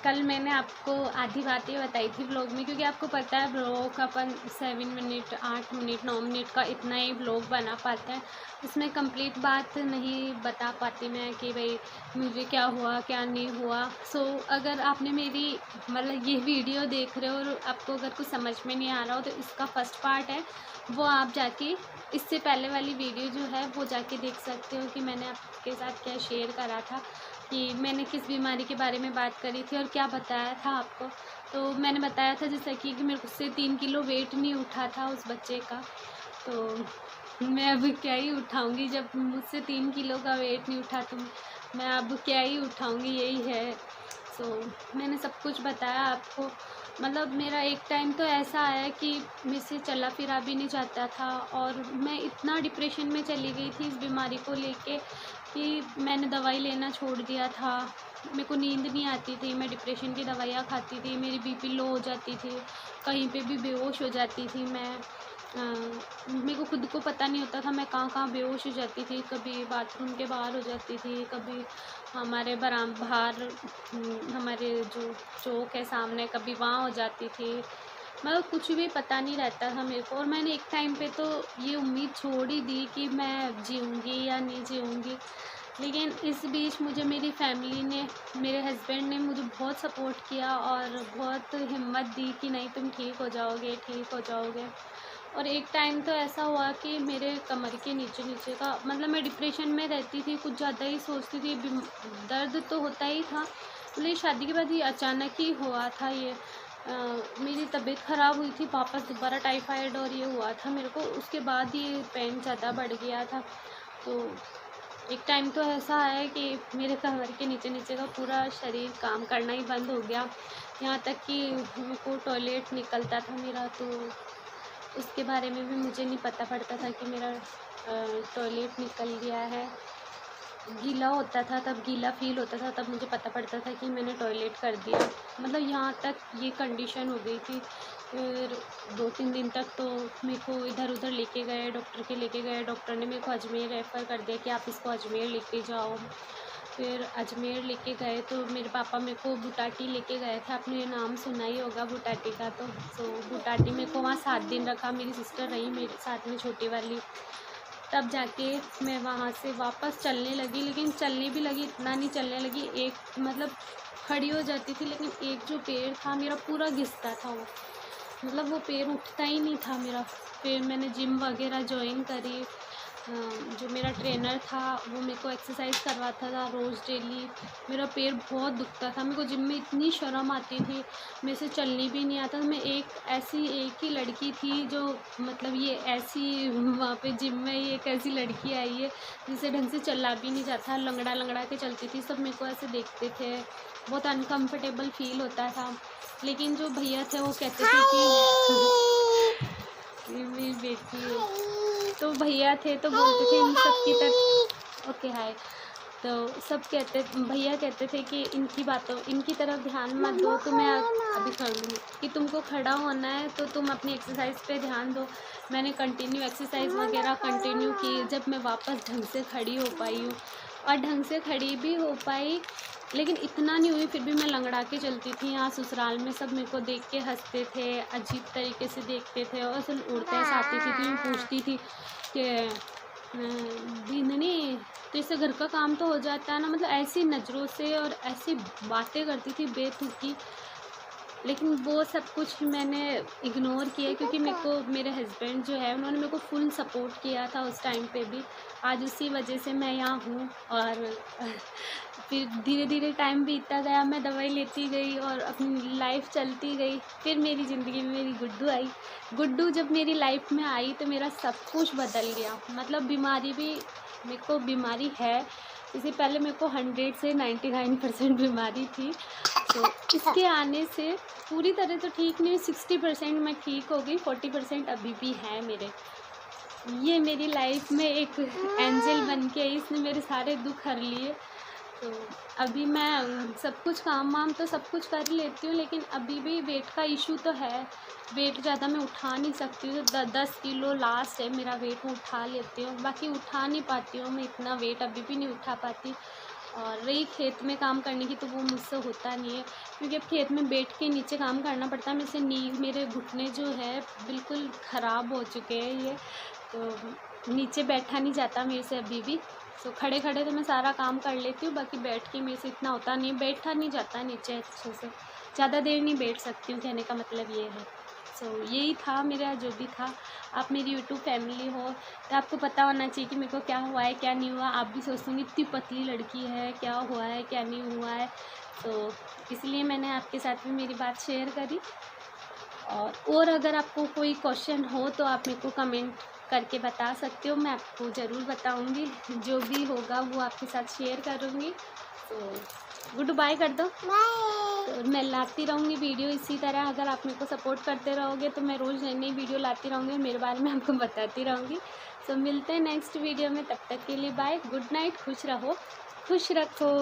कल मैंने आपको आधी बातें बताई थी व्लॉग में, क्योंकि आपको पता है व्लॉग अपन 7 मिनट 8 मिनट 9 मिनट का इतना ही व्लॉग बना पाते हैं, उसमें कंप्लीट बात नहीं बता पाती मैं कि भाई मुझे क्या हुआ क्या नहीं हुआ। सो अगर आपने मेरी मतलब ये वीडियो देख रहे हो और आपको अगर कुछ समझ में नहीं आ रहा हो तो इसका फर्स्ट पार्ट है, वो आप जाके इससे पहले वाली वीडियो जो है वो जाके देख सकते हो कि मैंने आपके साथ क्या शेयर करा था, कि मैंने किस बीमारी के बारे में बात करी थी और क्या बताया था आपको। तो मैंने बताया था जैसा कि मेरे से 3 किलो वेट नहीं उठा था उस बच्चे का, तो मैं अब क्या ही उठाऊँगी जब मुझसे 3 किलो का वेट नहीं उठा, तो मैं अब क्या ही उठाऊँगी, यही है। मैंने सब कुछ बताया आपको। मतलब मेरा एक टाइम तो ऐसा आया कि मेरे से चला फिरा भी नहीं जाता था और मैं इतना डिप्रेशन में चली गई थी इस बीमारी को लेके कि मैंने दवाई लेना छोड़ दिया था। मेरे को नींद नहीं आती थी, मैं डिप्रेशन की दवाइयाँ खाती थी, मेरी बीपी लो हो जाती थी, कहीं पे भी बेहोश हो जाती थी मैं। मेरे को खुद को पता नहीं होता था मैं कहाँ-कहाँ बेहोश हो जाती थी, कभी बाथरूम के बाहर हो जाती थी, कभी हमारे बाहर हमारे जो चौक है सामने, कभी वहाँ हो जाती थी। मतलब कुछ भी पता नहीं रहता था मेरे को, और मैंने एक टाइम पे तो ये उम्मीद छोड़ ही दी कि मैं जीऊँगी या नहीं जीऊँगी। लेकिन इस बीच मुझे मेरी फैमिली ने, मेरे हस्बैंड ने मुझे बहुत सपोर्ट किया और बहुत हिम्मत दी कि नहीं तुम ठीक हो जाओगे, ठीक हो जाओगे। और एक टाइम तो ऐसा हुआ कि मेरे कमर के नीचे का मतलब मैं डिप्रेशन में रहती थी, कुछ ज़्यादा ही सोचती थी, दर्द तो होता ही था। मतलब ये शादी के बाद ये अचानक ही हुआ था ये। मेरी तबीयत ख़राब हुई थी, वापस दोबारा टाइफाइड और ये हुआ था मेरे को, उसके बाद ये पेन ज़्यादा बढ़ गया था। तो एक टाइम तो ऐसा आया कि मेरे कमर के नीचे का पूरा शरीर काम करना ही बंद हो गया। यहाँ तक कि मेरे को टॉयलेट निकलता था मेरा, तो उसके बारे में भी मुझे नहीं पता पड़ता था कि मेरा टॉयलेट निकल गया है। गीला होता था तब, गीला फ़ील होता था तब मुझे पता पड़ता था कि मैंने टॉयलेट कर दिया। मतलब यहाँ तक ये कंडीशन हो गई थी। फिर 2-3 दिन तक तो मेरे को इधर-उधर लेके गए, डॉक्टर के लेके गए। डॉक्टर ने मेरे को अजमेर रेफ़र कर दिया कि आप इसको अजमेर लेके जाओ। फिर अजमेर लेके गए तो मेरे पापा मेरे को बुटाटी लेके गए थे। आपने नाम सुना ही होगा बुटाटी का, तो बुटाटी मेरे को वहाँ 7 दिन रखा। मेरी सिस्टर रही मेरे साथ में, छोटी वाली। तब जाके मैं वहाँ से वापस चलने लगी, लेकिन चलने भी लगी, इतना नहीं चलने लगी, एक मतलब खड़ी हो जाती थी, लेकिन एक जो पैर था मेरा पूरा घिसता था वो, मतलब वो पैर उठता ही नहीं था मेरा। फिर मैंने जिम वगैरह जॉइन करी। जो मेरा ट्रेनर था वो मेरे को एक्सरसाइज करवाता था रोज़ डेली। मेरा पैर बहुत दुखता था, मेरे को जिम में इतनी शर्म आती थी, मेरे से चलनी भी नहीं आता। मैं एक ही लड़की थी जो मतलब ये ऐसी वहाँ पे जिम में ही एक ऐसी लड़की आई है जिसे ढंग से चला भी नहीं जाता, लंगड़ा लंगड़ा के चलती थी। सब मेरे को ऐसे देखते थे, बहुत अनकंफर्टेबल फील होता था। लेकिन जो भैया थे वो कहते थे कि ये मेरी बेटी है। तो भैया थे तो बोलते थे इन सब की तरफ, ओके हाय। तो सब कहते, भैया कहते थे कि इनकी तरफ ध्यान मत दो, तुम्हें अभी कर लूँगी, कि तुमको खड़ा होना है तो तुम अपनी एक्सरसाइज पे ध्यान दो। मैंने कंटिन्यू एक्सरसाइज वगैरह कंटिन्यू की, जब मैं वापस ढंग से खड़ी हो पाई हूँ, और ढंग से खड़ी भी हो पाई, लेकिन इतना नहीं हुई, फिर भी मैं लंगड़ा के चलती थी। यहाँ ससुराल में सब मेरे को देख के हंसते थे, अजीब तरीके से देखते थे, और सब उड़ते हँसाती थी। तो मैं पूछती थी कि दीदी तो इससे घर का काम तो हो जाता है ना, मतलब ऐसी नज़रों से और ऐसी बातें करती थी बेतुकी। लेकिन वो सब कुछ मैंने इग्नोर किया, क्योंकि मेरे को मेरे हस्बैंड जो है उन्होंने मेरे को फुल सपोर्ट किया था उस टाइम पे भी। आज उसी वजह से मैं यहाँ हूँ। और फिर धीरे धीरे टाइम बीतता गया, मैं दवाई लेती गई और अपनी लाइफ चलती गई। फिर मेरी ज़िंदगी में मेरी गुड्डू आई। गुड्डू जब मेरी लाइफ में आई तो मेरा सब कुछ बदल गया। मतलब बीमारी भी, मेरे को बीमारी है, इससे पहले मेरे को 100 से 99% बीमारी थी। तो इसके आने से पूरी तरह तो ठीक नहीं, 60% मैं ठीक हो गई, 40% अभी भी है मेरे। ये मेरी लाइफ में एक एंजल बन के आई, इसने मेरे सारे दुख हर लिए। तो अभी मैं सब कुछ काम वाम तो सब कुछ कर लेती हूँ, लेकिन अभी भी वेट का इशू तो है। वेट ज़्यादा मैं उठा नहीं सकती हूँ, 10 किलो लास्ट है मेरा वेट, मैं उठा लेती हूँ, बाकी उठा नहीं पाती हूँ मैं इतना वेट, अभी भी नहीं उठा पाती। और रही खेत में काम करने की, तो वो मुझसे होता नहीं है, क्योंकि अब खेत में बैठ के नीचे काम करना पड़ता है। मेरे घुटने जो है बिल्कुल ख़राब हो चुके हैं ये, तो नीचे बैठा नहीं जाता मेरे से अभी भी। सो खड़े खड़े तो मैं सारा काम कर लेती हूँ, बाकी बैठ के मेरे से इतना होता नहीं है, बैठा नहीं जाता नीचे अच्छे से, ज़्यादा देर नहीं बैठ सकती हूँ, कहने का मतलब ये है। सो यही था मेरा जो भी था। आप मेरी यूट्यूब फैमिली हो तो आपको पता होना चाहिए कि मेरे को क्या हुआ है क्या नहीं हुआ। आप भी सोचते होंगे इतनी पतली लड़की है, क्या हुआ है क्या नहीं हुआ है, तो इसलिए मैंने आपके साथ भी मेरी बात शेयर करी। और अगर आपको कोई क्वेश्चन हो तो आप मेरे को कमेंट करके बता सकते हो, मैं आपको ज़रूर बताऊंगी, जो भी होगा वो आपके साथ शेयर करूँगी। तो गुड बाय कर दो। तो मैं लाती रहूँगी वीडियो इसी तरह। अगर आप मेरे को सपोर्ट करते रहोगे तो मैं रोज़ नई नई वीडियो लाती रहूँगी और मेरे बारे में आपको बताती रहूँगी। सो मिलते हैं नेक्स्ट वीडियो में, तब तक के लिए बाय, गुड नाइट, खुश रहो, खुश रखो।